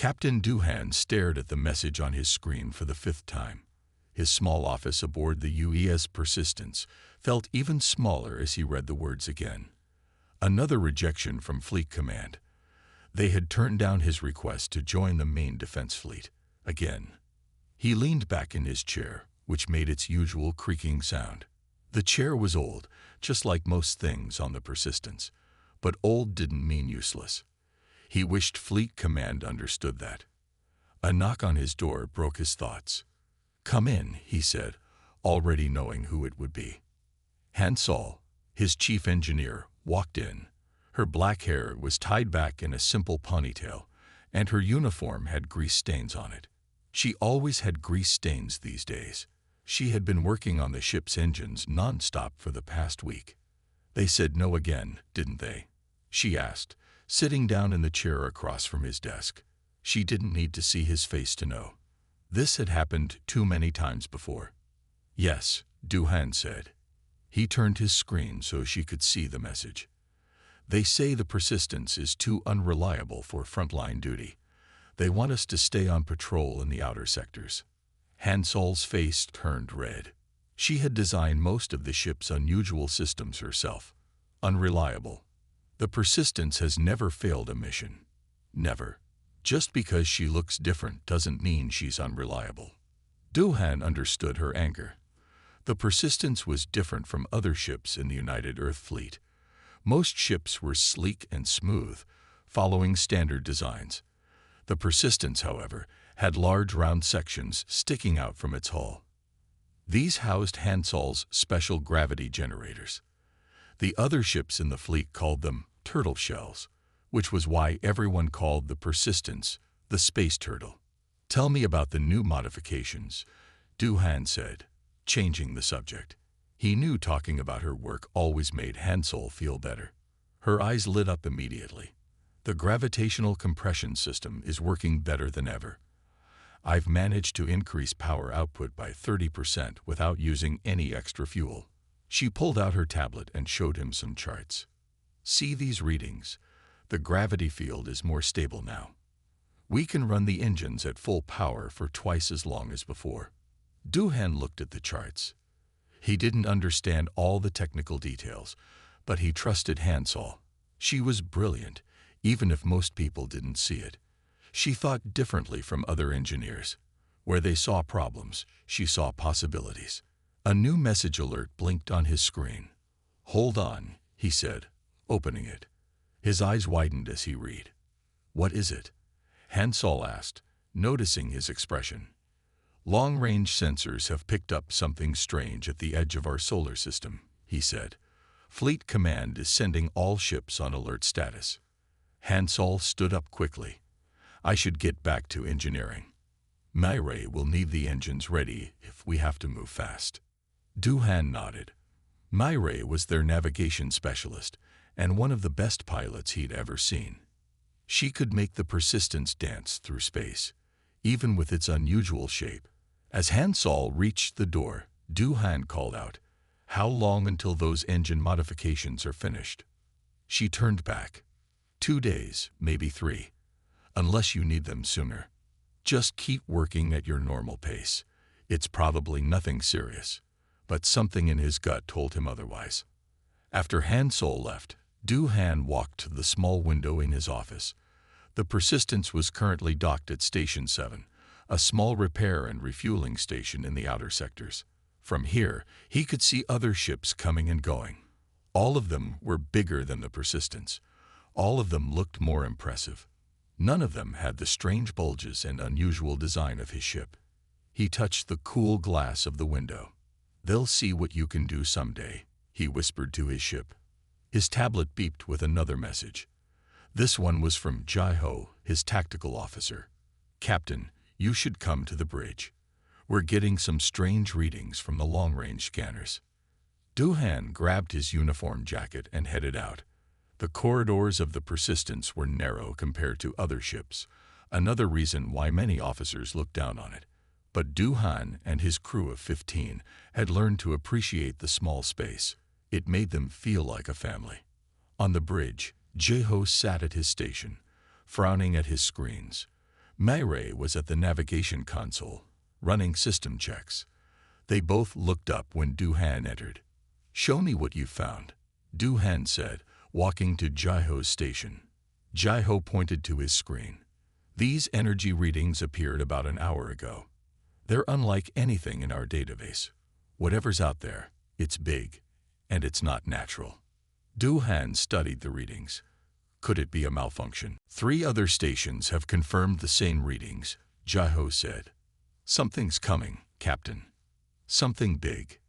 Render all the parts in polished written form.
Captain Doohan stared at the message on his screen for the fifth time. His small office aboard the UES Persistence felt even smaller as he read the words again. Another rejection from Fleet Command. They had turned down his request to join the main defense fleet. Again. He leaned back in his chair, which made its usual creaking sound. The chair was old, just like most things on the Persistence, but old didn't mean useless. He wished Fleet Command understood that. A knock on his door broke his thoughts. "Come in," he said, already knowing who it would be. Hansol, his chief engineer, walked in. Her black hair was tied back in a simple ponytail, and her uniform had grease stains on it. She always had grease stains these days. She had been working on the ship's engines non-stop for the past week. "They said no again, didn't they?" she asked, sitting down in the chair across from his desk. She didn't need to see his face to know. This had happened too many times before. "Yes," Doohan said. He turned his screen so she could see the message. "They say the Persistence is too unreliable for frontline duty. They want us to stay on patrol in the outer sectors." Hansol's face turned red. She had designed most of the ship's unusual systems herself. Unreliable. The Persistence has never failed a mission. Never. Just because she looks different doesn't mean she's unreliable. Doohan understood her anger. The Persistence was different from other ships in the United Earth Fleet. Most ships were sleek and smooth, following standard designs. The Persistence, however, had large round sections sticking out from its hull. These housed Hansol's special gravity generators. The other ships in the fleet called them turtle shells, which was why everyone called the Persistence the Space Turtle. "Tell me about the new modifications," Doohan said, changing the subject. He knew talking about her work always made Hansol feel better. Her eyes lit up immediately. "The gravitational compression system is working better than ever. I've managed to increase power output by 30% without using any extra fuel." She pulled out her tablet and showed him some charts. "See these readings? The gravity field is more stable now. We can run the engines at full power for twice as long as before." Doohan looked at the charts. He didn't understand all the technical details, but he trusted Hansol. She was brilliant, even if most people didn't see it. She thought differently from other engineers. Where they saw problems, she saw possibilities. A new message alert blinked on his screen. "Hold on," he said, opening it. His eyes widened as he read. "What is it?" Hansol asked, noticing his expression. "Long-range sensors have picked up something strange at the edge of our solar system," he said. "Fleet Command is sending all ships on alert status." Hansol stood up quickly. "I should get back to engineering. Myre will need the engines ready if we have to move fast." Doohan nodded. Myre was their navigation specialist and one of the best pilots he'd ever seen. She could make the Persistence dance through space, even with its unusual shape. As Hansol reached the door, Doohan called out, "How long until those engine modifications are finished?" She turned back. 2 days, maybe 3. Unless you need them sooner. Just keep working at your normal pace. It's probably nothing serious." But something in his gut told him otherwise. After Hansol left, Doohan walked to the small window in his office. The Persistence was currently docked at Station 7, a small repair and refueling station in the outer sectors. From here, he could see other ships coming and going. All of them were bigger than the Persistence. All of them looked more impressive. None of them had the strange bulges and unusual design of his ship. He touched the cool glass of the window. "They'll see what you can do someday," he whispered to his ship. His tablet beeped with another message. This one was from Jai-Ho, his tactical officer. "Captain, you should come to the bridge. We're getting some strange readings from the long-range scanners." Doohan grabbed his uniform jacket and headed out. The corridors of the Persistence were narrow compared to other ships, another reason why many officers looked down on it. But Doohan and his crew of 15 had learned to appreciate the small space. It made them feel like a family. On the bridge, Jai-Ho sat at his station, frowning at his screens. Myray was at the navigation console, running system checks. They both looked up when Duhan entered. "Show me what you found," Duhan said, walking to Jaiho's station. Jaiho pointed to his screen. "These energy readings appeared about an hour ago. They're unlike anything in our database. Whatever's out there, it's big, and it's not natural." Duhan studied the readings. "Could it be a malfunction?" "3 other stations have confirmed the same readings," Jaiho said. "Something's coming, Captain. Something big."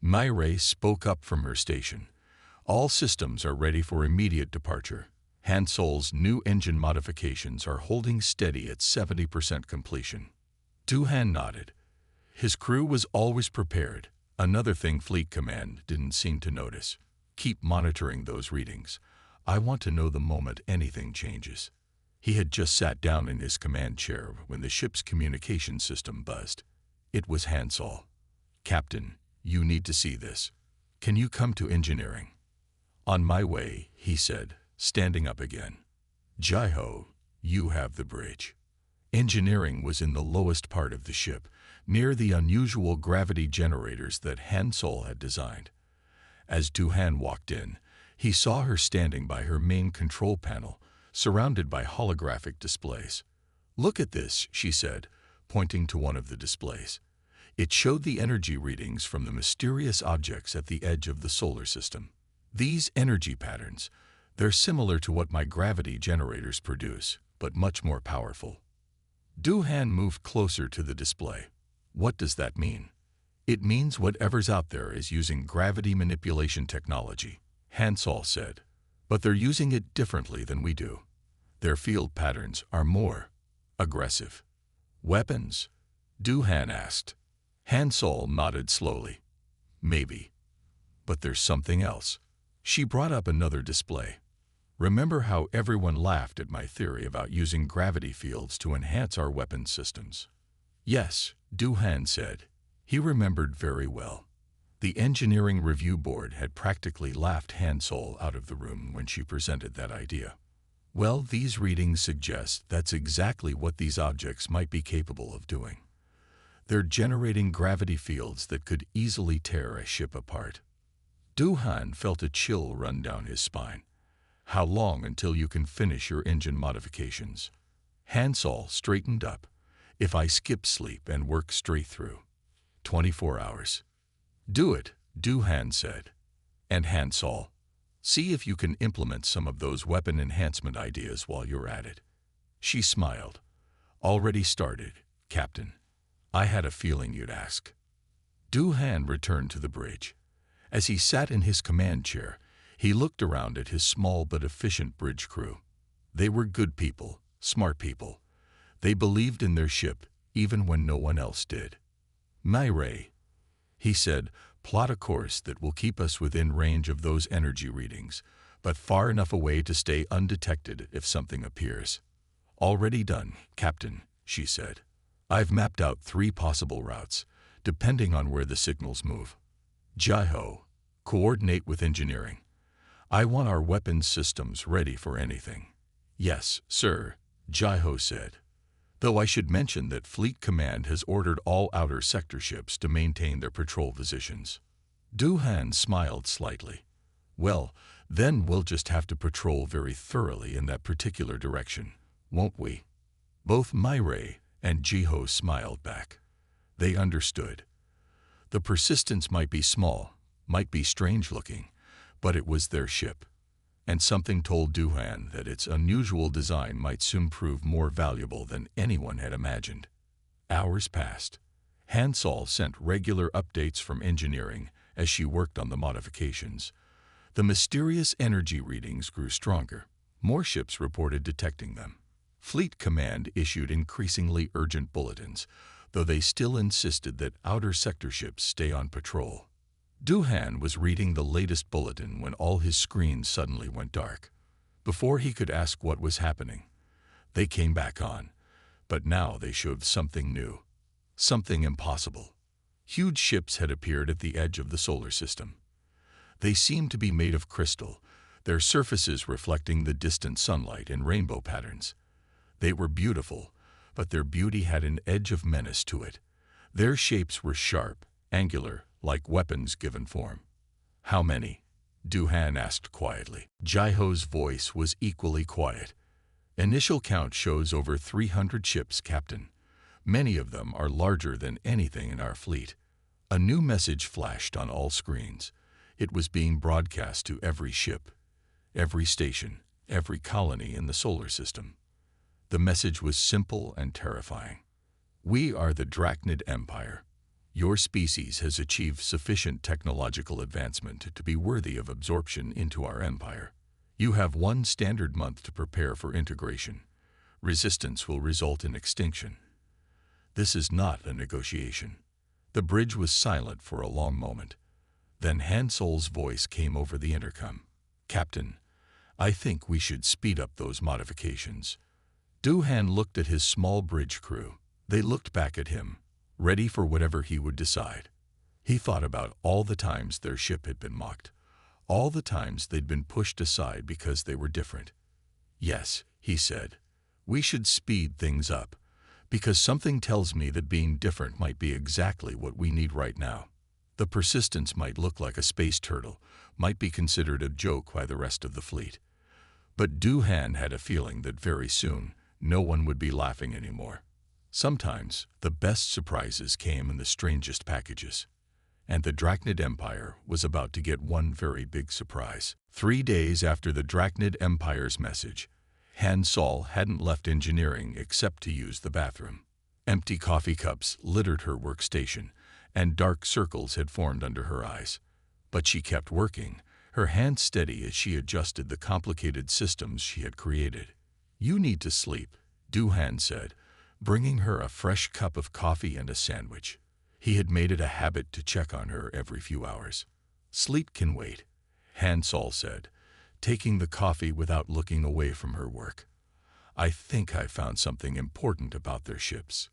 Myray spoke up from her station. "All systems are ready for immediate departure. Hansol's new engine modifications are holding steady at 70% completion." Duhan nodded. His crew was always prepared. Another thing Fleet Command didn't seem to notice. "Keep monitoring those readings. I want to know the moment anything changes." He had just sat down in his command chair when the ship's communication system buzzed. It was Hansol. "Captain, you need to see this. Can you come to engineering?" "On my way," he said, standing up again. "Jaiho, you have the bridge." Engineering was in the lowest part of the ship, near the unusual gravity generators that Hansol had designed. As Duhan walked in, he saw her standing by her main control panel, surrounded by holographic displays. "Look at this," she said, pointing to one of the displays. It showed the energy readings from the mysterious objects at the edge of the solar system. "These energy patterns, they're similar to what my gravity generators produce, but much more powerful." Duhan moved closer to the display. "What does that mean?" "It means whatever's out there is using gravity manipulation technology," Hansol said. "But they're using it differently than we do. Their field patterns are more aggressive." "Weapons?" Duhan asked. Hansol nodded slowly. "Maybe. But there's something else." She brought up another display. "Remember how everyone laughed at my theory about using gravity fields to enhance our weapons systems?" "Yes," Duhan said. He remembered very well. The engineering review board had practically laughed Hansol out of the room when she presented that idea. "Well, these readings suggest that's exactly what these objects might be capable of doing. They're generating gravity fields that could easily tear a ship apart." Duhan felt a chill run down his spine. "How long until you can finish your engine modifications?" Hansol straightened up. "If I skip sleep and work straight through, 24 hours. "Do it," Duhan said. "And Hansol, see if you can implement some of those weapon enhancement ideas while you're at it." She smiled. "Already started, Captain. I had a feeling you'd ask." Duhan returned to the bridge. As he sat in his command chair, he looked around at his small but efficient bridge crew. They were good people, smart people. They believed in their ship even when no one else did. "Myray," he said, "plot a course that will keep us within range of those energy readings, but far enough away to stay undetected if something appears." "Already done, Captain," she said. "I've mapped out 3 possible routes, depending on where the signals move." "Jaiho, coordinate with engineering. I want our weapons systems ready for anything." "Yes, sir," Jaiho said. "Though I should mention that Fleet Command has ordered all outer sector ships to maintain their patrol positions." Duhan smiled slightly. "Well, then we'll just have to patrol very thoroughly in that particular direction, won't we?" Both Myray and Jaiho smiled back. They understood. The Persistence might be small, might be strange-looking, but it was their ship. And something told Duhan that its unusual design might soon prove more valuable than anyone had imagined. Hours passed. Hansol sent regular updates from engineering as she worked on the modifications. The mysterious energy readings grew stronger. More ships reported detecting them. Fleet Command issued increasingly urgent bulletins, though they still insisted that outer sector ships stay on patrol. Duhan was reading the latest bulletin when all his screens suddenly went dark. Before he could ask what was happening, they came back on, but now they showed something new, something impossible. Huge ships had appeared at the edge of the solar system. They seemed to be made of crystal, their surfaces reflecting the distant sunlight in rainbow patterns. They were beautiful, but their beauty had an edge of menace to it. Their shapes were sharp, angular, like weapons given form. "How many?" Duhan asked quietly. Jai-Ho's voice was equally quiet. "Initial count shows over 300 ships, Captain. Many of them are larger than anything in our fleet." A new message flashed on all screens. It was being broadcast to every ship, every station, every colony in the solar system. The message was simple and terrifying. "We are the Drachnid Empire. Your species has achieved sufficient technological advancement to be worthy of absorption into our empire. You have 1 standard month to prepare for integration. Resistance will result in extinction." This is not a negotiation. The bridge was silent for a long moment. Then Han Solo's voice came over the intercom. "Captain, I think we should speed up those modifications." Duhan looked at his small bridge crew. They looked back at him, ready for whatever he would decide. He thought about all the times their ship had been mocked, all the times they'd been pushed aside because they were different. "Yes," he said, "we should speed things up, because something tells me that being different might be exactly what we need right now. The Persistence might look like a space turtle, might be considered a joke by the rest of the fleet. But Duhan had a feeling that very soon, no one would be laughing anymore. Sometimes, the best surprises came in the strangest packages. And the Drachnid Empire was about to get one very big surprise. 3 days after the Drachnid Empire's message, Han Solo hadn't left engineering except to use the bathroom. Empty coffee cups littered her workstation, and dark circles had formed under her eyes. But she kept working, her hands steady as she adjusted the complicated systems she had created. "You need to sleep," Duhan said, bringing her a fresh cup of coffee and a sandwich. He had made it a habit to check on her every few hours. "Sleep can wait," Han Solo said, taking the coffee without looking away from her work. "I think I found something important about their ships."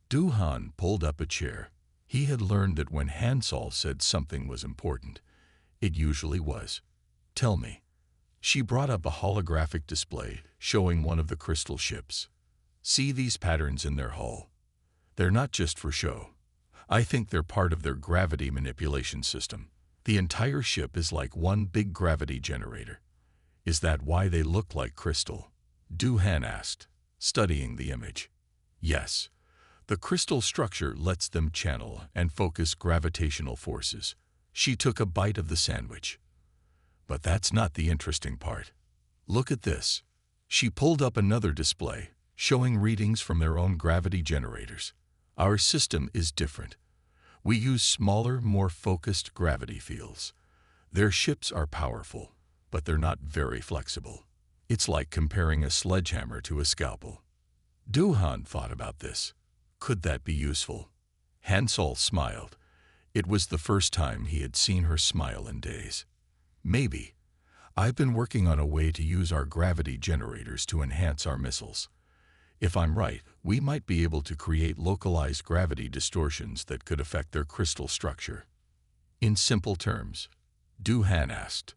Duhan pulled up a chair. He had learned that when Han Solo said something was important, it usually was. "Tell me." She brought up a holographic display showing one of the crystal ships. "See these patterns in their hull? They're not just for show. I think they're part of their gravity manipulation system. The entire ship is like one big gravity generator." "Is that why they look like crystal?" Duhan asked, studying the image. "Yes. The crystal structure lets them channel and focus gravitational forces." She took a bite of the sandwich. "But that's not the interesting part. Look at this." She pulled up another display, showing readings from their own gravity generators. "Our system is different. We use smaller, more focused gravity fields. Their ships are powerful, but they're not very flexible. It's like comparing a sledgehammer to a scalpel." Duhan thought about this. Could that be useful? Han Solo smiled. It was the first time he had seen her smile in days. "Maybe. I've been working on a way to use our gravity generators to enhance our missiles. If I'm right, we might be able to create localized gravity distortions that could affect their crystal structure." "In simple terms?" Duhan asked.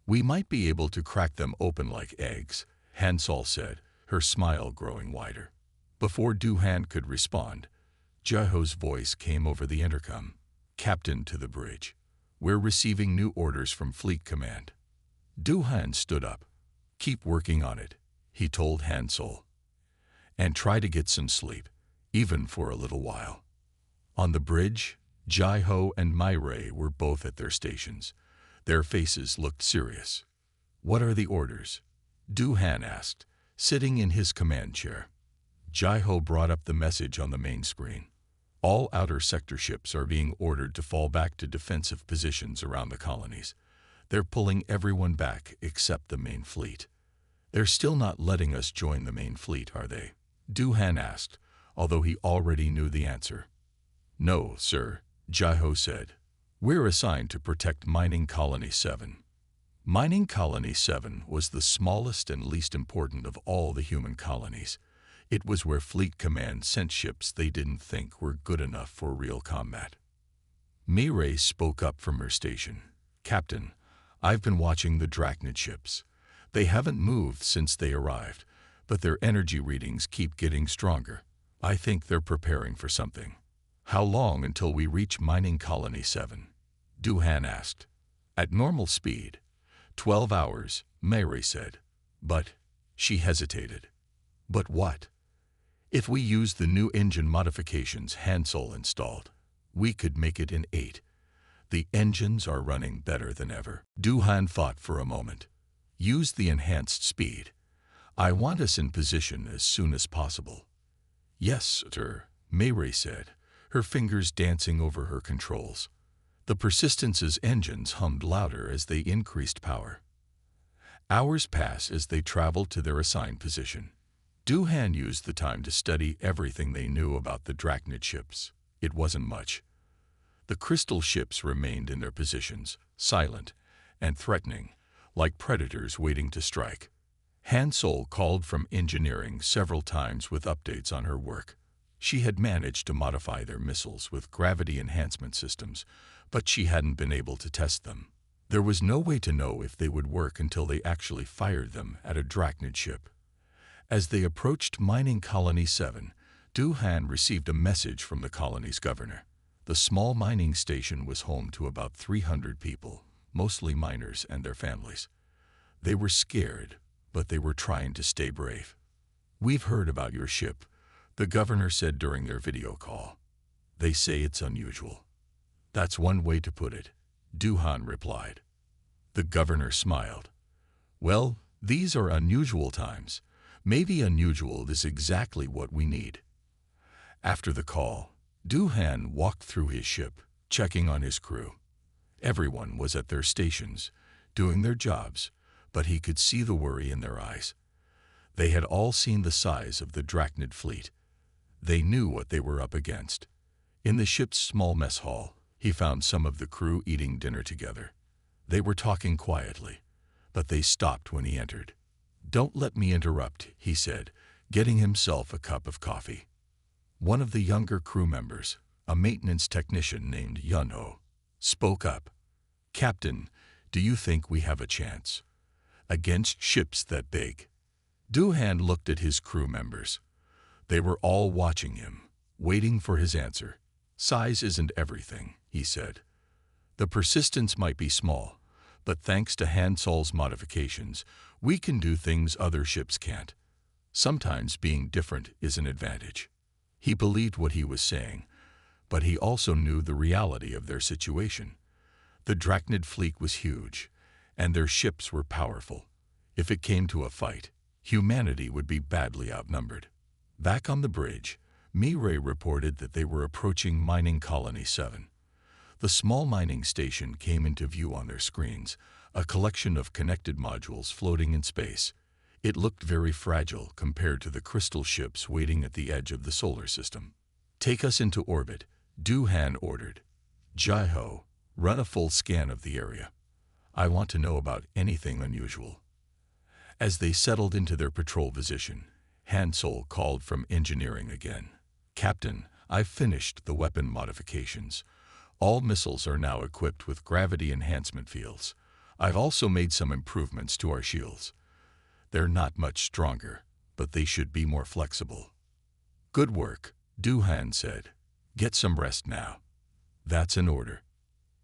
"We might be able to crack them open like eggs," Han Solo said, her smile growing wider. Before Duhan could respond, Jai-Ho's voice came over the intercom. "Captain to the bridge. We're receiving new orders from Fleet Command." Duhan stood up. "Keep working on it," he told Han Solo. "And try to get some sleep, even for a little while." On the bridge, Jai-Ho and Myray were both at their stations. Their faces looked serious. "What are the orders?" Duhan asked, sitting in his command chair. Jai-Ho brought up the message on the main screen. "All outer sector ships are being ordered to fall back to defensive positions around the colonies. They're pulling everyone back except the main fleet." "They're still not letting us join the main fleet, are they?" Duhan asked, although he already knew the answer. "No, sir," Jai-Ho said. "We're assigned to protect Mining Colony 7. Mining Colony 7 was the smallest and least important of all the human colonies. It was where Fleet Command sent ships they didn't think were good enough for real combat." Myray spoke up from her station. "Captain, I've been watching the Drachnid ships. They haven't moved since they arrived, but their energy readings keep getting stronger. I think they're preparing for something. How long until we reach Mining Colony 7? Duhan asked. At normal speed. 12 hours, Mary said. But, she hesitated. But what? If we use the new engine modifications Hansel installed, we could make it in 8. The engines are running better than ever. Duhan thought for a moment. Use the enhanced speed. I want us in position as soon as possible. Yes, sir, Mary said, her fingers dancing over her controls. The Persistence's engines hummed louder as they increased power. Hours passed as they traveled to their assigned position. Duhan used the time to study everything they knew about the Drachnid ships. It wasn't much. The crystal ships remained in their positions, silent and threatening, like predators waiting to strike. Hansel called from engineering several times with updates on her work. She had managed to modify their missiles with gravity enhancement systems, but she hadn't been able to test them. There was no way to know if they would work until they actually fired them at a Drachnid ship. As they approached Mining Colony 7, Duhan received a message from the colony's governor. The small mining station was home to about 300 people, mostly miners and their families. They were scared, but they were trying to stay brave. We've heard about your ship, the governor said during their video call. They say it's unusual. That's one way to put it, Duhan replied. The governor smiled. Well, these are unusual times. Maybe unusual is exactly what we need. After the call, Duhan walked through his ship, checking on his crew. Everyone was at their stations, doing their jobs, but he could see the worry in their eyes. They had all seen the size of the Drachnid fleet. They knew what they were up against. In the ship's small mess hall, he found some of the crew eating dinner together. They were talking quietly, but they stopped when he entered. Don't let me interrupt, he said, getting himself a cup of coffee. One of the younger crew members, a maintenance technician named Yunho, spoke up. Captain, do you think we have a chance? Against ships that big? Duhan looked at his crew members. They were all watching him, waiting for his answer. Size isn't everything, he said. The Persistence might be small, but thanks to Hansel's modifications, we can do things other ships can't. Sometimes being different is an advantage. He believed what he was saying, but he also knew the reality of their situation. The Drachnid fleet was huge, and their ships were powerful. If it came to a fight, humanity would be badly outnumbered. Back on the bridge, Mireille reported that they were approaching Mining Colony 7. The small mining station came into view on their screens, a collection of connected modules floating in space. It looked very fragile compared to the crystal ships waiting at the edge of the solar system. Take us into orbit, Duhan ordered. Jaiho, run a full scan of the area. I want to know about anything unusual. As they settled into their patrol position, Hansel called from engineering again. Captain, I've finished the weapon modifications. All missiles are now equipped with gravity enhancement fields. I've also made some improvements to our shields. They're not much stronger, but they should be more flexible. Good work, Duhan said. Get some rest now. That's an order.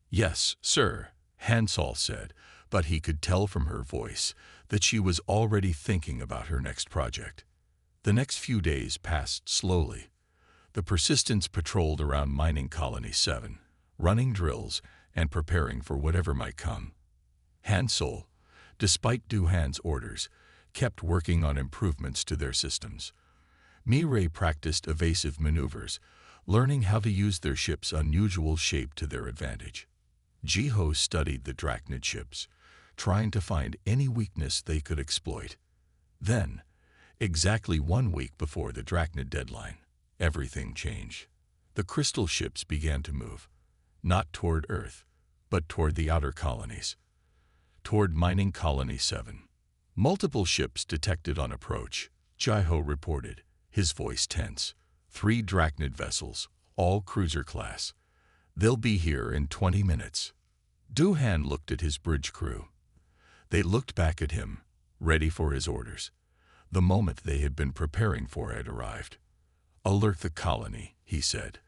Yes, sir, Hansel said, but he could tell from her voice that she was already thinking about her next project. The next few days passed slowly. The Persistence patrolled around Mining Colony 7, running drills and preparing for whatever might come. Hansel, despite Duhan's orders, kept working on improvements to their systems. Mireille practiced evasive maneuvers, learning how to use their ship's unusual shape to their advantage. Jaiho studied the Drachnid ships, trying to find any weakness they could exploit. Then, exactly 1 week before the Drachnid deadline, everything changed. The crystal ships began to move, not toward Earth, but toward the outer colonies, toward Mining Colony 7. Multiple ships detected on approach, Jaiho reported, his voice tense. 3 Drachnid vessels, all cruiser class. They'll be here in 20 minutes. Duhan looked at his bridge crew. They looked back at him, ready for his orders. The moment they had been preparing for had arrived. Alert the colony, he said.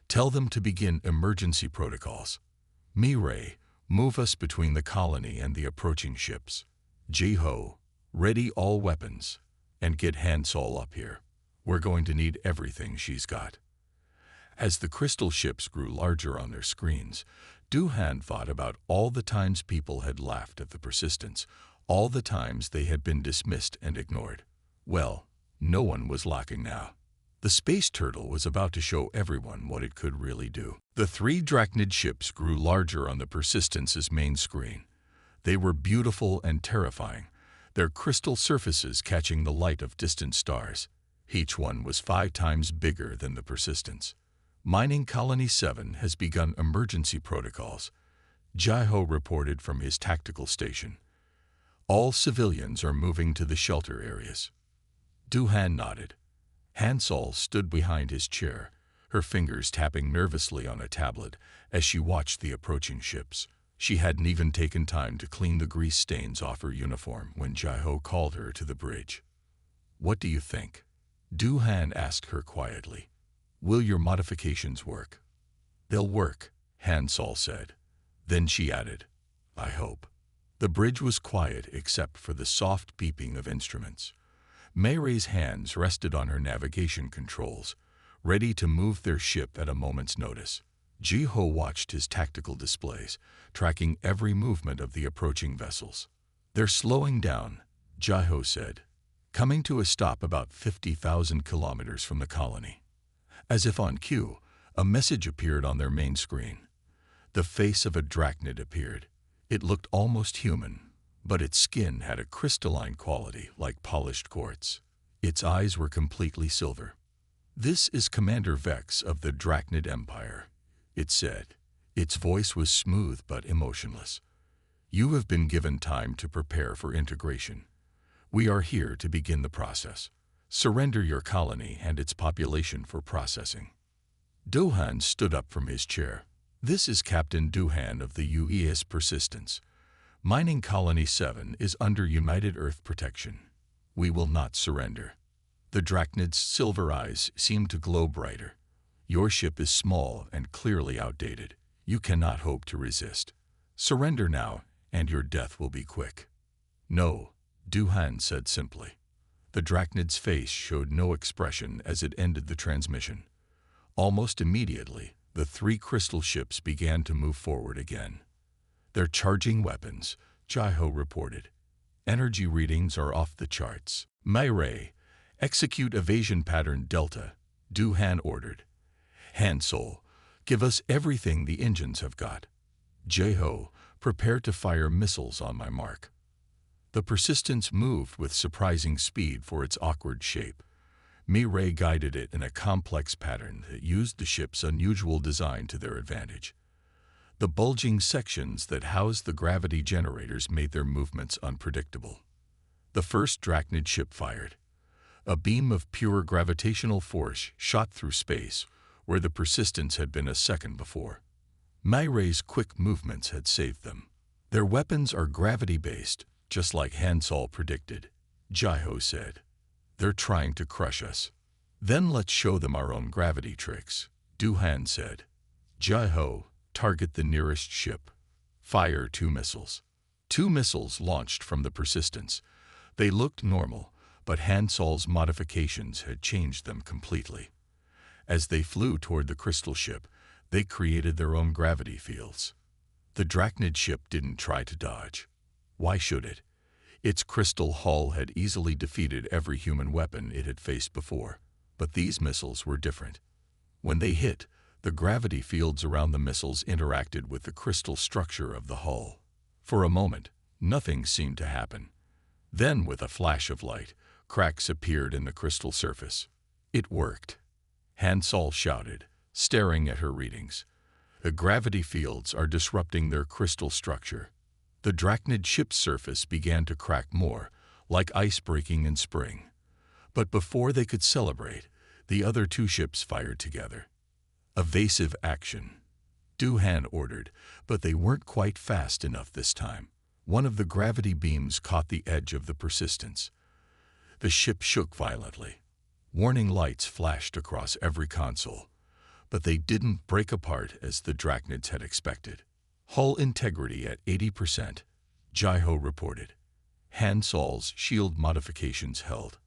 Tell them to begin emergency protocols. Mirai, move us between the colony and the approaching ships. Jiho, ready all weapons, and get Hansol up here. We're going to need everything she's got. As the crystal ships grew larger on their screens, Duhan thought about all the times people had laughed at the Persistence, all the times they had been dismissed and ignored. Well, no one was lacking now. The space turtle was about to show everyone what it could really do. The 3 Drachnid ships grew larger on the Persistence's main screen. They were beautiful and terrifying, their crystal surfaces catching the light of distant stars. Each one was 5 times bigger than the Persistence. Mining Colony 7 has begun emergency protocols, Jiho reported from his tactical station. All civilians are moving to the shelter areas. Duhan nodded. Hansol stood behind his chair, her fingers tapping nervously on a tablet as she watched the approaching ships. She hadn't even taken time to clean the grease stains off her uniform when Jiho called her to the bridge. "What do you think?" Duhan asked her quietly. "Will your modifications work?" "They'll work," Hansol said. Then she added, "I hope." The bridge was quiet except for the soft beeping of instruments. Mayre's hands rested on her navigation controls, ready to move their ship at a moment's notice. Jiho watched his tactical displays, tracking every movement of the approaching vessels. "They're slowing down," Jiho said, "coming to a stop about 50,000 kilometers from the colony." As if on cue, a message appeared on their main screen. The face of a Drachnid appeared. It looked almost human, but its skin had a crystalline quality like polished quartz. Its eyes were completely silver. "This is Commander Vex of the Drachnid Empire," it said. Its voice was smooth but emotionless. "You have been given time to prepare for integration. We are here to begin the process. Surrender your colony and its population for processing." Duhan stood up from his chair. "This is Captain Duhan of the UES Persistence. Mining Colony 7 is under United Earth protection. We will not surrender." The Drachnid's silver eyes seemed to glow brighter. "Your ship is small and clearly outdated. You cannot hope to resist. Surrender now, and your death will be quick." "No," Duhan said simply. The Drachnid's face showed no expression as it ended the transmission. Almost immediately, the 3 crystal ships began to move forward again. "They're charging weapons," Jiho reported. "Energy readings are off the charts." "Mayre, execute evasion pattern Delta," Duhan ordered. "Hansol, give us everything the engines have got." "Jiho, prepare to fire missiles on my mark." The Persistence moved with surprising speed for its awkward shape. Mirai guided it in a complex pattern that used the ship's unusual design to their advantage. The bulging sections that housed the gravity generators made their movements unpredictable. The first Drachnid ship fired. A beam of pure gravitational force shot through space, where the Persistence had been a second before. Mirai's quick movements had saved them. "Their weapons are gravity-based, just like Hansol predicted," Jiho said. "They're trying to crush us." "Then let's show them our own gravity tricks," Duhan said. "Jiho, target the nearest ship. Fire 2 missiles." 2 missiles launched from the Persistence. They looked normal, but Hansol's modifications had changed them completely. As they flew toward the crystal ship, they created their own gravity fields. The Drachnid ship didn't try to dodge. Why should it? Its crystal hull had easily defeated every human weapon it had faced before. But these missiles were different. When they hit, the gravity fields around the missiles interacted with the crystal structure of the hull. For a moment, nothing seemed to happen. Then, with a flash of light, cracks appeared in the crystal surface. "It worked," Hansol shouted, staring at her readings. "The gravity fields are disrupting their crystal structure." The Drachnid ship's surface began to crack more, like ice breaking in spring. But before they could celebrate, the other 2 ships fired together. "Evasive action," Duhan ordered, but they weren't quite fast enough this time. One of the gravity beams caught the edge of the Persistence. The ship shook violently. Warning lights flashed across every console, but they didn't break apart as the Drachnids had expected. Hull integrity at 80%, Jai-Ho reported. Han Sol's shield modifications held.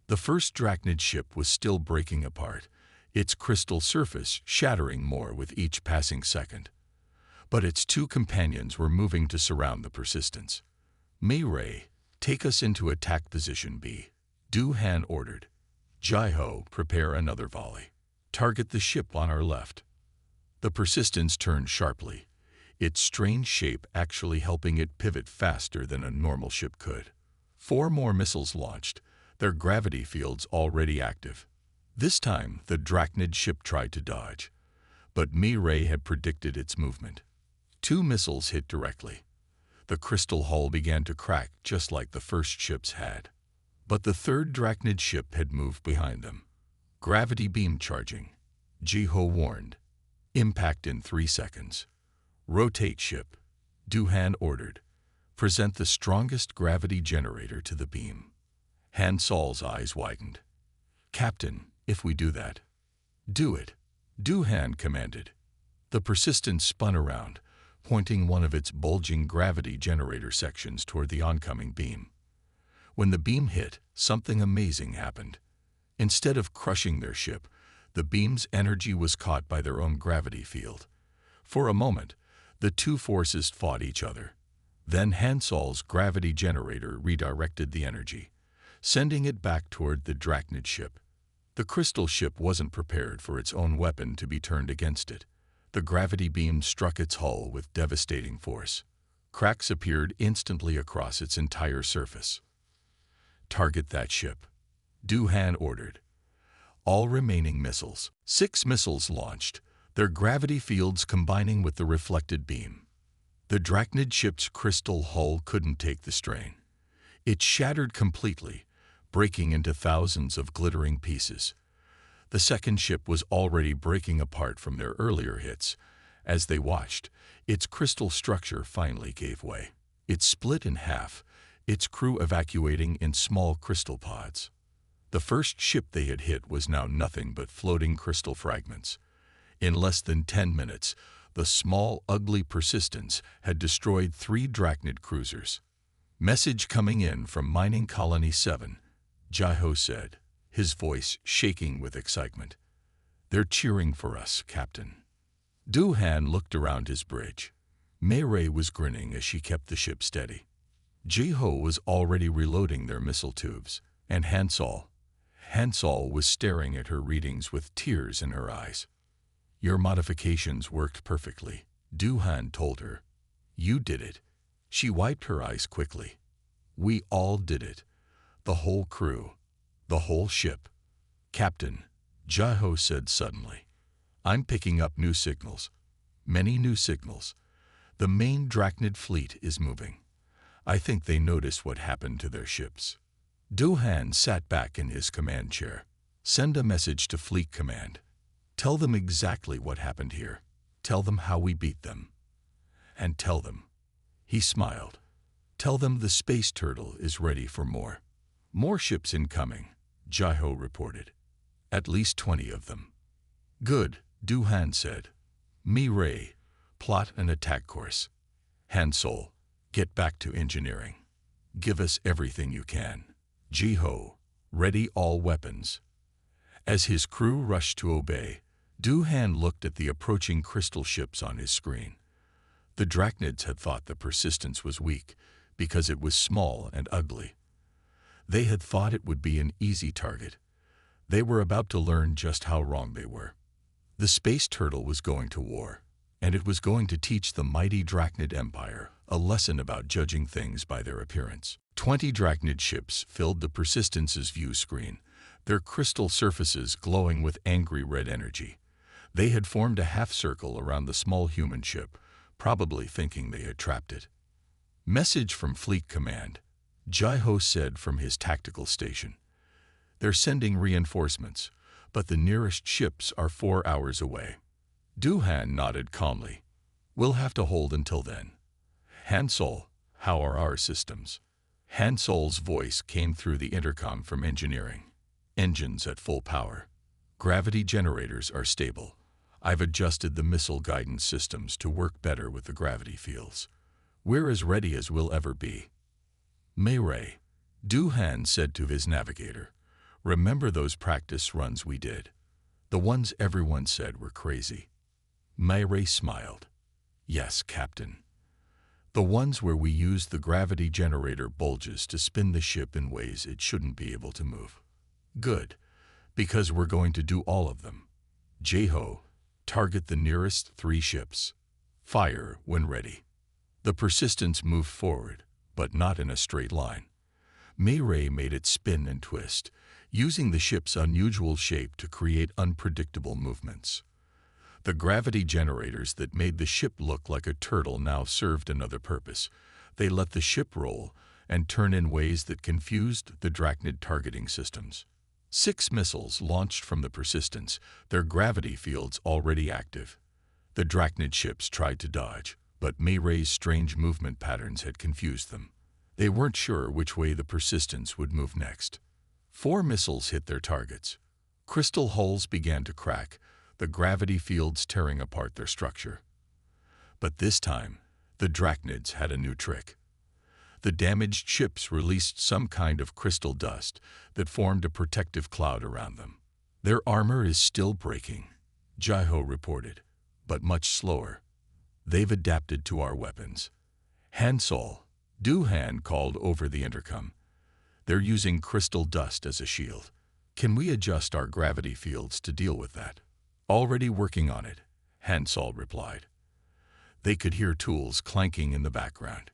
The first Drachnid ship was still breaking apart, its crystal surface shattering more with each passing second. But its two companions were moving to surround the Persistence. Mei-Ray, take us into attack position B, Du-Han ordered. Jai-Ho, prepare another volley. Target the ship on our left. The Persistence turned sharply, its strange shape actually helping it pivot faster than a normal ship could. 4 more missiles launched, their gravity fields already active. This time, the Drachnid ship tried to dodge, but Mei-Ray had predicted its movement. 2 missiles hit directly. The crystal hull began to crack just like the first ships had. But the third Drachnid ship had moved behind them. Gravity beam charging, Jai-Ho warned. Impact in 3 seconds. Rotate ship, Du-Han ordered. Present the strongest gravity generator to the beam. Han Sol's eyes widened. Captain, if we do that. Do it, Du-Han commanded. The Persistence spun around, pointing one of its bulging gravity generator sections toward the oncoming beam. When the beam hit, something amazing happened. Instead of crushing their ship, the beam's energy was caught by their own gravity field. For a moment, the two forces fought each other. Then Han Sol's gravity generator redirected the energy, sending it back toward the Drachnid ship. The crystal ship wasn't prepared for its own weapon to be turned against it. The gravity beam struck its hull with devastating force. Cracks appeared instantly across its entire surface. Target that ship, Du-Han ordered. All remaining missiles, 6 missiles launched, their gravity fields combining with the reflected beam. The Drachnid ship's crystal hull couldn't take the strain. It shattered completely, breaking into thousands of glittering pieces. The second ship was already breaking apart from their earlier hits. As they watched, its crystal structure finally gave way. It split in half, its crew evacuating in small crystal pods. The first ship they had hit was now nothing but floating crystal fragments. In less than 10 minutes, the small, ugly Persistence had destroyed 3 Drachnid cruisers. Message coming in from Mining Colony 7, Jai-Ho said, his voice shaking with excitement. They're cheering for us, Captain. Du-Han looked around his bridge. Mei-Ray was grinning as she kept the ship steady. Jai-Ho was already reloading their missile tubes, and Han Sol was staring at her readings with tears in her eyes. Your modifications worked perfectly, Du-Han told her. You did it. She wiped her eyes quickly. We all did it. The whole crew. The whole ship. Captain, Jai-Ho said suddenly. I'm picking up new signals. Many new signals. The main Drachnid fleet is moving. I think they noticed what happened to their ships. Du-Han sat back in his command chair. Send a message to Fleet Command. Tell them exactly what happened here. Tell them how we beat them. And tell them. He smiled. Tell them the space turtle is ready for more. More ships incoming, Jai-Ho reported. At least 20 of them. Good, Du-Han said. Mei-Ray, plot an attack course. Han Sol, get back to engineering. Give us everything you can. Jai-Ho, ready all weapons. As his crew rushed to obey, Du-Han looked at the approaching crystal ships on his screen. The Drachnids had thought the Persistence was weak because it was small and ugly. They had thought it would be an easy target. They were about to learn just how wrong they were. The space turtle was going to war, and it was going to teach the mighty Drachnid Empire a lesson about judging things by their appearance. 20 Drachnid ships filled the Persistence's view screen, their crystal surfaces glowing with angry red energy. They had formed a half-circle around the small human ship, probably thinking they had trapped it. Message from Fleet Command, Jai-Ho said from his tactical station. They're sending reinforcements, but the nearest ships are 4 hours away. Du-Han nodded calmly. We'll have to hold until then. Han Sol, how are our systems? Han Sol's voice came through the intercom from engineering. Engines at full power. Gravity generators are stable. I've adjusted the missile guidance systems to work better with the gravity fields. We're as ready as we'll ever be. Mayray, Duhan said to his navigator, remember those practice runs we did? The ones everyone said were crazy. Mayray smiled. Yes, Captain. The ones where we used the gravity generator bulges to spin the ship in ways it shouldn't be able to move. Good, because we're going to do all of them. Jeho, target the nearest 3 ships. Fire when ready. The Persistence moved forward, but not in a straight line. Mayray made it spin and twist, using the ship's unusual shape to create unpredictable movements. The gravity generators that made the ship look like a turtle now served another purpose. They let the ship roll and turn in ways that confused the Drachnid targeting systems. 6 missiles launched from the Persistence, their gravity fields already active. The Drachnid ships tried to dodge, but Mayray's strange movement patterns had confused them. They weren't sure which way the Persistence would move next. 4 missiles hit their targets. Crystal hulls began to crack, the gravity fields tearing apart their structure. But this time, the Drachnids had a new trick. The damaged ships released some kind of crystal dust that formed a protective cloud around them. Their armor is still breaking, Jeho reported, but much slower. They've adapted to our weapons. Hansol, Duhan called over the intercom. They're using crystal dust as a shield. Can we adjust our gravity fields to deal with that? Already working on it, Hansol replied. They could hear tools clanking in the background.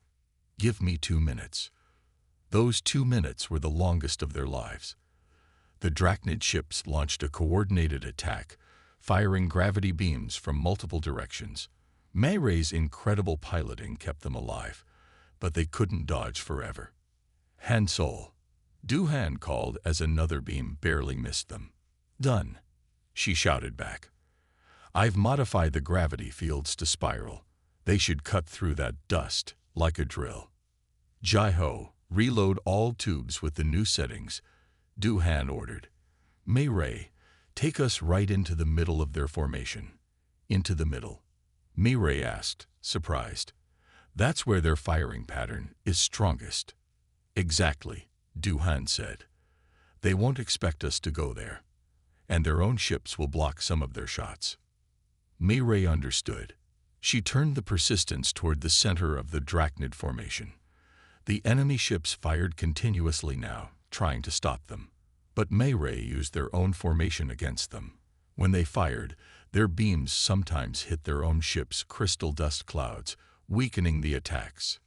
Give me 2 minutes. Those 2 minutes were the longest of their lives. The Drachnid ships launched a coordinated attack, firing gravity beams from multiple directions. Mayray's incredible piloting kept them alive, but they couldn't dodge forever. Hansol, Duhan called as another beam barely missed them. Done, she shouted back. I've modified the gravity fields to spiral. They should cut through that dust like a drill. Jeho, reload all tubes with the new settings, Duhan ordered. Mayray, take us right into the middle of their formation. Into the middle. Mayray asked, surprised. That's where their firing pattern is strongest. Exactly, Duhan said. They won't expect us to go there, and their own ships will block some of their shots. Mayray understood. She turned the Persistence toward the center of the Drachnid formation. The enemy ships fired continuously now, trying to stop them. But Mayray used their own formation against them. When they fired, their beams sometimes hit their own ship's crystal dust clouds, weakening the attacks.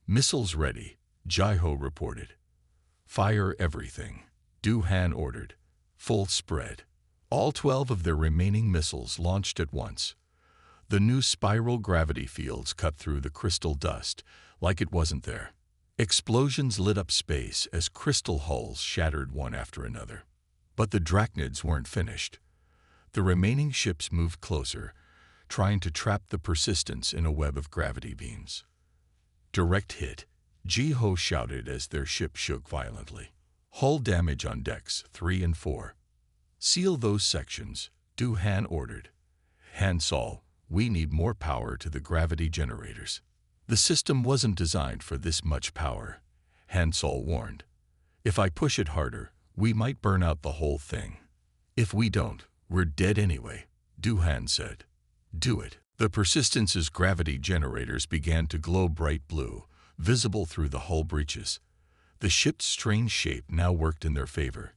Missiles ready, Jeho reported. Fire everything, Duhan ordered. Full spread. All 12 of their remaining missiles launched at once. The new spiral gravity fields cut through the crystal dust like it wasn't there. Explosions lit up space as crystal hulls shattered one after another. But the Drachnids weren't finished. The remaining ships moved closer, trying to trap the Persistence in a web of gravity beams. Direct hit, Jeho shouted as their ship shook violently. Hull damage on decks 3 and 4. Seal those sections, Duhan ordered. Hansol, we need more power to the gravity generators. The system wasn't designed for this much power, Hansol warned. If I push it harder, we might burn out the whole thing. If we don't, we're dead anyway, Duhan said. Do it. The Persistence's gravity generators began to glow bright blue, visible through the hull breaches. The ship's strange shape now worked in their favor.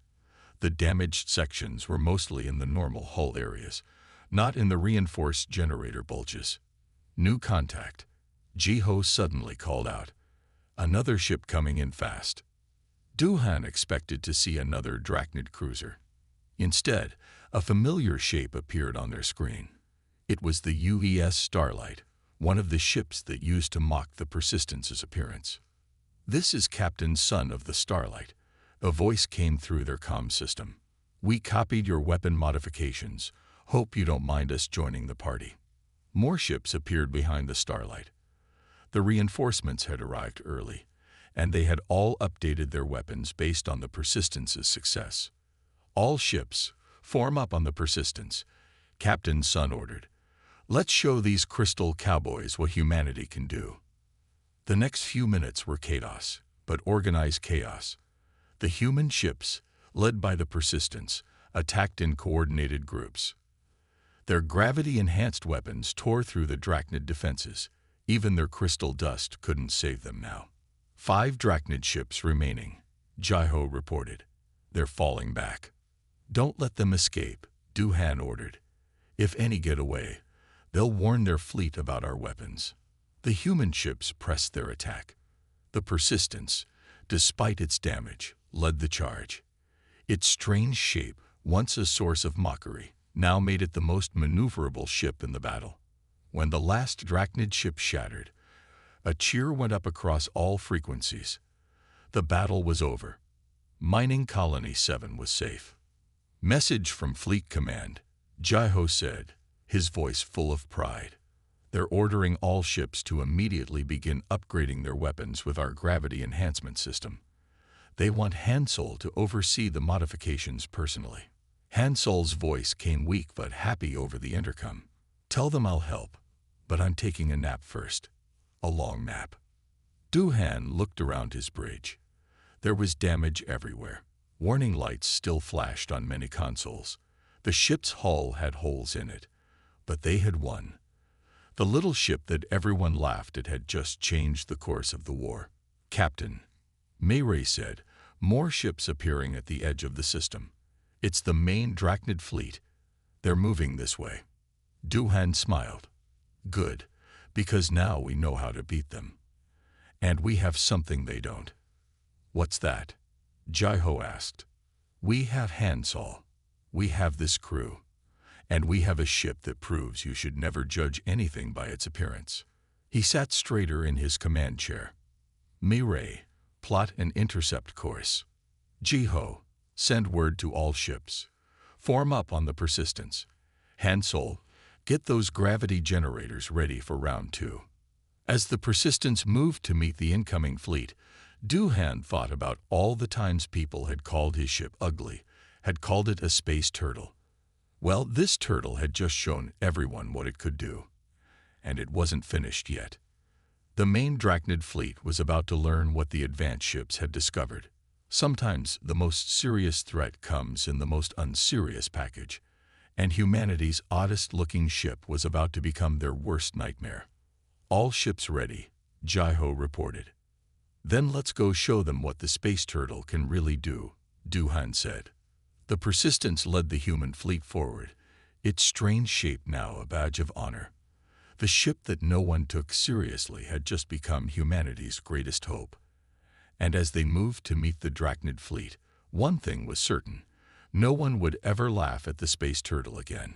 The damaged sections were mostly in the normal hull areas, not in the reinforced generator bulges. New contact. Jeho suddenly called out. Another ship coming in fast. Duhan expected to see another Drachnid cruiser. Instead, a familiar shape appeared on their screen. It was the HFY Starlight, one of the ships that used to mock the Persistence's appearance. This is Captain Son of the Starlight. A voice came through their comm system. We copied your weapon modifications. Hope you don't mind us joining the party. More ships appeared behind the Starlight. The reinforcements had arrived early, and they had all updated their weapons based on the Persistence's success. All ships, form up on the Persistence, Captain Sun ordered. Let's show these crystal cowboys what humanity can do. The next few minutes were chaos, but organized chaos. The human ships, led by the Persistence, attacked in coordinated groups. Their gravity-enhanced weapons tore through the Drachnid defenses. Even their crystal dust couldn't save them now. 5 Drachnid ships remaining, Jaiho reported. They're falling back. Don't let them escape, Duhan ordered. If any get away, they'll warn their fleet about our weapons. The human ships pressed their attack. The Persistence, despite its damage, led the charge. Its strange shape, once a source of mockery, now made it the most maneuverable ship in the battle. When the last Drachnid ship shattered, a cheer went up across all frequencies. The battle was over. Mining Colony 7 was safe. Message from Fleet Command, Jaiho said, his voice full of pride. They're ordering all ships to immediately begin upgrading their weapons with our gravity enhancement system. They want Hansol to oversee the modifications personally. Hansol's voice came weak but happy over the intercom. Tell them I'll help, but I'm taking a nap first. A long nap. Duhan looked around his bridge. There was damage everywhere. Warning lights still flashed on many consoles. The ship's hull had holes in it, but they had won. The little ship that everyone laughed at had just changed the course of the war. Captain, Mayray said, more ships appearing at the edge of the system. It's the main Drachnid fleet. They're moving this way. Duhan smiled. Good, because now we know how to beat them. And we have something they don't. What's that? Jaiho asked. We have Hansol. We have this crew. And we have a ship that proves you should never judge anything by its appearance. He sat straighter in his command chair. Mirai, plot an intercept course. Jaiho, send word to all ships. Form up on the Persistence. Hansol, get those gravity generators ready for round 2. As the Persistence moved to meet the incoming fleet, Duhan thought about all the times people had called his ship ugly, had called it a space turtle. Well, this turtle had just shown everyone what it could do. And it wasn't finished yet. The main Drachnid fleet was about to learn what the advanced ships had discovered. Sometimes the most serious threat comes in the most unserious package, and humanity's oddest-looking ship was about to become their worst nightmare. All ships ready, Jaiho reported. Then let's go show them what the space turtle can really do, Duhan said. The Persistence led the human fleet forward, its strange shape now a badge of honor. The ship that no one took seriously had just become humanity's greatest hope. And as they moved to meet the Drachnid fleet, one thing was certain: no one would ever laugh at the space turtle again.